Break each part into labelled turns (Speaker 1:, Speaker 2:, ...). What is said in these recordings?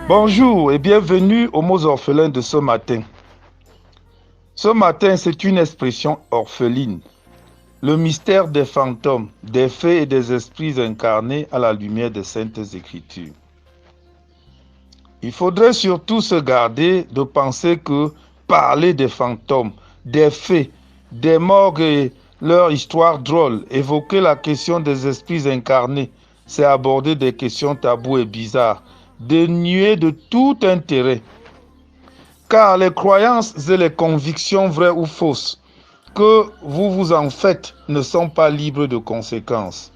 Speaker 1: Bonjour et bienvenue aux mots orphelins de ce matin. Ce matin, c'est une expression orpheline. Le mystère des fantômes, des fées et des esprits incarnés à la lumière des Saintes Écritures. Il faudrait surtout se garder de penser que parler des fantômes, des fées, des morgues et leur histoire drôle, évoquer la question des esprits incarnés, c'est aborder des questions taboues et bizarres, dénuées de tout intérêt. Car les croyances et les convictions vraies ou fausses que vous vous en faites ne sont pas libres de conséquences.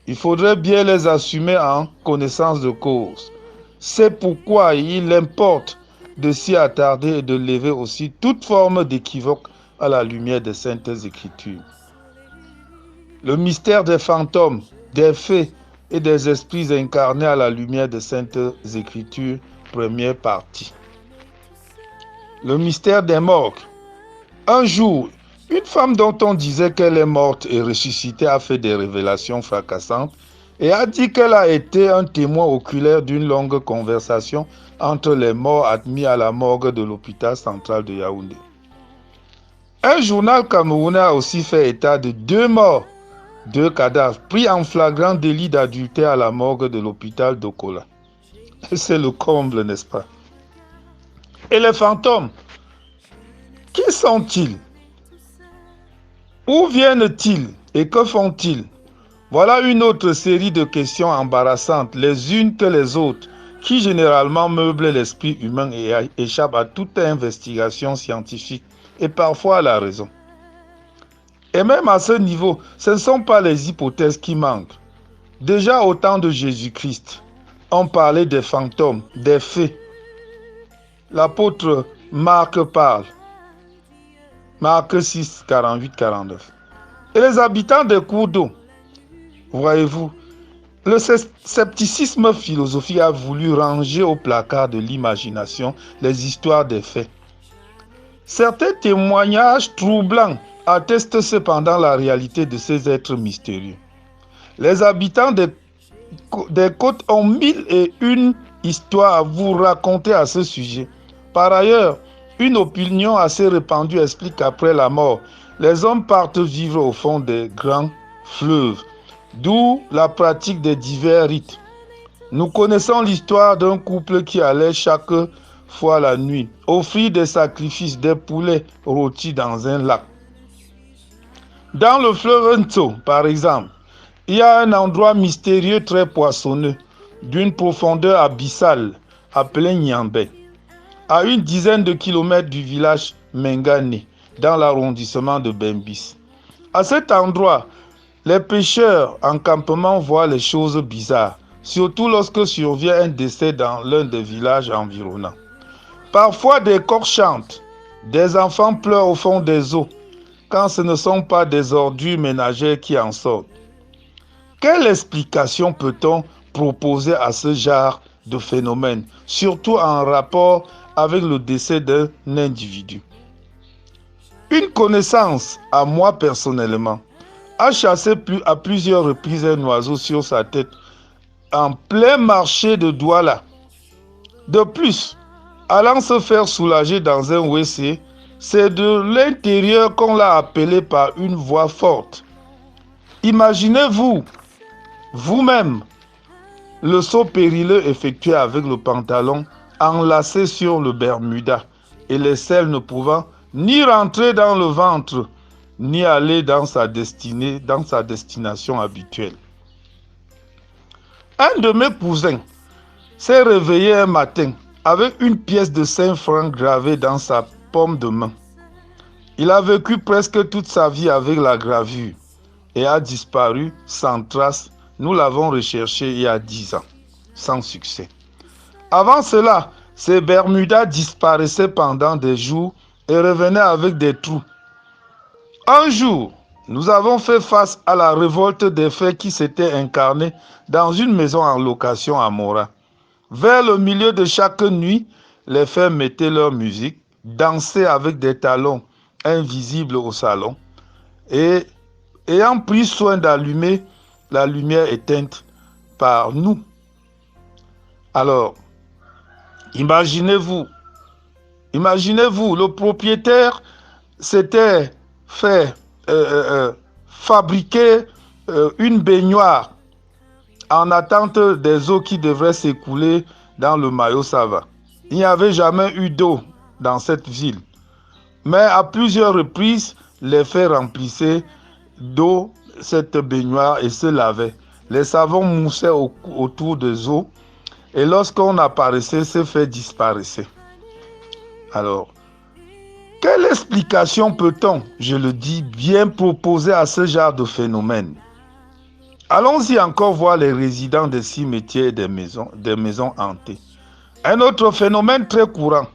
Speaker 1: Il faudrait bien les assumer en connaissance de cause. C'est pourquoi il importe de s'y attarder et de lever aussi toute forme d'équivoque à la lumière des Saintes Écritures. Le mystère des fantômes, des fées et des esprits incarnés à la lumière des Saintes Écritures, première partie. Le mystère des morgues. Un jour, une femme dont on disait qu'elle est morte et ressuscitée a fait des révélations fracassantes et a dit qu'elle a été un témoin oculaire d'une longue conversation entre les morts admis à la morgue de l'hôpital central de Yaoundé. Un journal camerounais a aussi fait état de 2 morts, 2 cadavres pris en flagrant délit d'adultère à la morgue de l'hôpital d'Okola. C'est le comble, n'est-ce pas? Et les fantômes, qui sont-ils? Où viennent-ils et que font-ils? Voilà une autre série de questions embarrassantes, les unes que les autres, qui généralement meublent l'esprit humain et échappent à toute investigation scientifique et parfois à la raison. Et même à ce niveau, ce ne sont pas les hypothèses qui manquent. Déjà au temps de Jésus-Christ, on parlait des fantômes, des fées. L'apôtre Marc parle. Marc 6, 48-49. Et les habitants des cours d'eau, voyez-vous, le scepticisme philosophique a voulu ranger au placard de l'imagination les histoires des faits. Certains témoignages troublants attestent cependant la réalité de ces êtres mystérieux. Les habitants des côtes ont 1001 histoires à vous raconter à ce sujet. Par ailleurs, une opinion assez répandue explique qu'après la mort, les hommes partent vivre au fond des grands fleuves, d'où la pratique des divers rites. Nous connaissons l'histoire d'un couple qui allait chaque fois la nuit offrir des sacrifices, des poulets rôtis dans un lac. Dans le fleuve Nto, par exemple, il y a un endroit mystérieux très poissonneux, d'une profondeur abyssale, appelé Nyambé, à une dizaine de kilomètres du village Mengane, dans l'arrondissement de Bembis. À cet endroit, les pêcheurs en campement voient les choses bizarres, surtout lorsque survient un décès dans l'un des villages environnants. Parfois, des coqs chantent, des enfants pleurent au fond des eaux, quand ce ne sont pas des ordures ménagères qui en sortent. Quelle explication peut-on proposer à ce genre de phénomène, surtout en rapport avec le décès d'un individu? Une connaissance, à moi personnellement, a chassé à plusieurs reprises un oiseau sur sa tête en plein marché de Douala. De plus, allant se faire soulager dans un WC, c'est de l'intérieur qu'on l'a appelé par une voix forte. Imaginez-vous, vous-même, le saut périlleux effectué avec le pantalon enlacé sur le Bermuda et les selles ne pouvant ni rentrer dans le ventre, ni aller dans sa destination habituelle. Un de mes cousins s'est réveillé un matin avec une pièce de 5 francs gravée dans sa paume de main. Il a vécu presque toute sa vie avec la gravure et a disparu sans trace. Nous l'avons recherché il y a 10 ans, sans succès. Avant cela, ces Bermudas disparaissaient pendant des jours et revenaient avec des trous. Un jour, nous avons fait face à la révolte des faits qui s'étaient incarnés dans une maison en location à Mora. Vers le milieu de chaque nuit, les faits mettaient leur musique, dansaient avec des talons invisibles au salon et ayant pris soin d'allumer la lumière éteinte par nous. Alors, imaginez-vous, le propriétaire s'était fait fabriquer une baignoire en attente des eaux qui devraient s'écouler dans le Mayo Sava. Il n'y avait jamais eu d'eau dans cette ville. Mais à plusieurs reprises, les fées remplissaient d'eau cette baignoire et se lavaient. Les savons moussaient autour des eaux et lorsqu'on apparaissait, ces fées disparaissaient. Alors, quelle explication peut-on, je le dis, bien proposer à ce genre de phénomène? Allons-y encore voir les résidents des cimetières et des maisons hantées. Un autre phénomène très courant,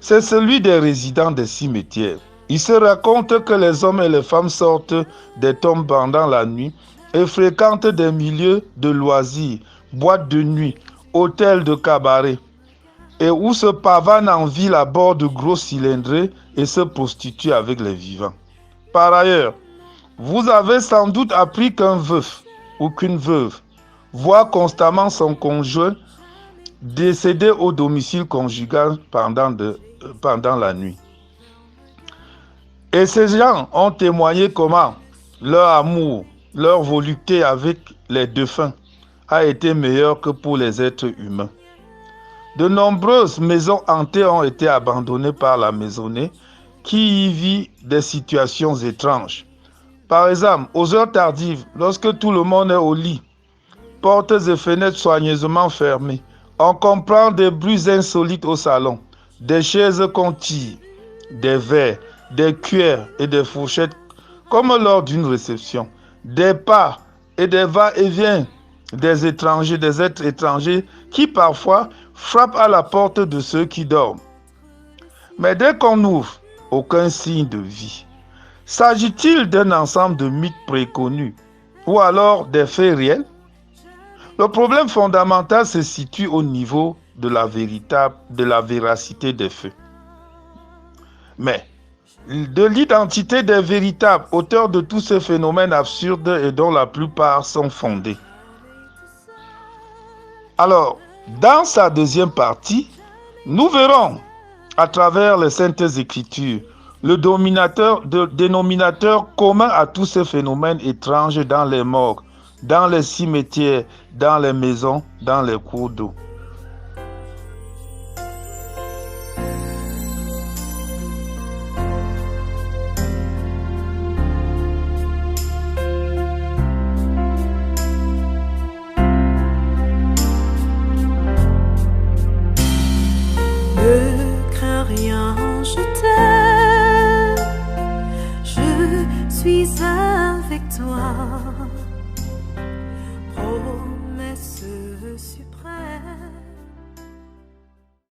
Speaker 1: c'est celui des résidents des cimetières. Il se raconte que les hommes et les femmes sortent des tombes pendant la nuit et fréquentent des milieux de loisirs, boîtes de nuit, hôtels de cabaret, et où se pavanent en ville à bord de gros cylindrés et se prostituent avec les vivants. Par ailleurs, vous avez sans doute appris qu'un veuf ou qu'une veuve voit constamment son conjoint décédé au domicile conjugal pendant la nuit. Et ces gens ont témoigné comment leur amour, leur volupté avec les défunts a été meilleure que pour les êtres humains. De nombreuses maisons hantées ont été abandonnées par la maisonnée qui y vit des situations étranges. Par exemple, aux heures tardives, lorsque tout le monde est au lit, portes et fenêtres soigneusement fermées, on comprend des bruits insolites au salon, des chaises qu'on tire, des verres, des cuillères et des fourchettes comme lors d'une réception, des pas et des va-et-vient des étrangers, des êtres étrangers qui parfois frappent à la porte de ceux qui dorment. Mais dès qu'on ouvre, aucun signe de vie. S'agit-il d'un ensemble de mythes préconnus ou alors des faits réels? Le problème fondamental se situe au niveau de la véracité des faits. Mais de l'identité des véritables auteurs de tous ces phénomènes absurdes et dont la plupart sont fondés. Alors, dans sa deuxième partie, nous verrons à travers les Saintes Écritures le dénominateur commun à tous ces phénomènes étranges dans les morgues, dans les cimetières, dans les maisons, dans les cours d'eau.
Speaker 2: Ne crains rien, je t'aime, je suis avec toi.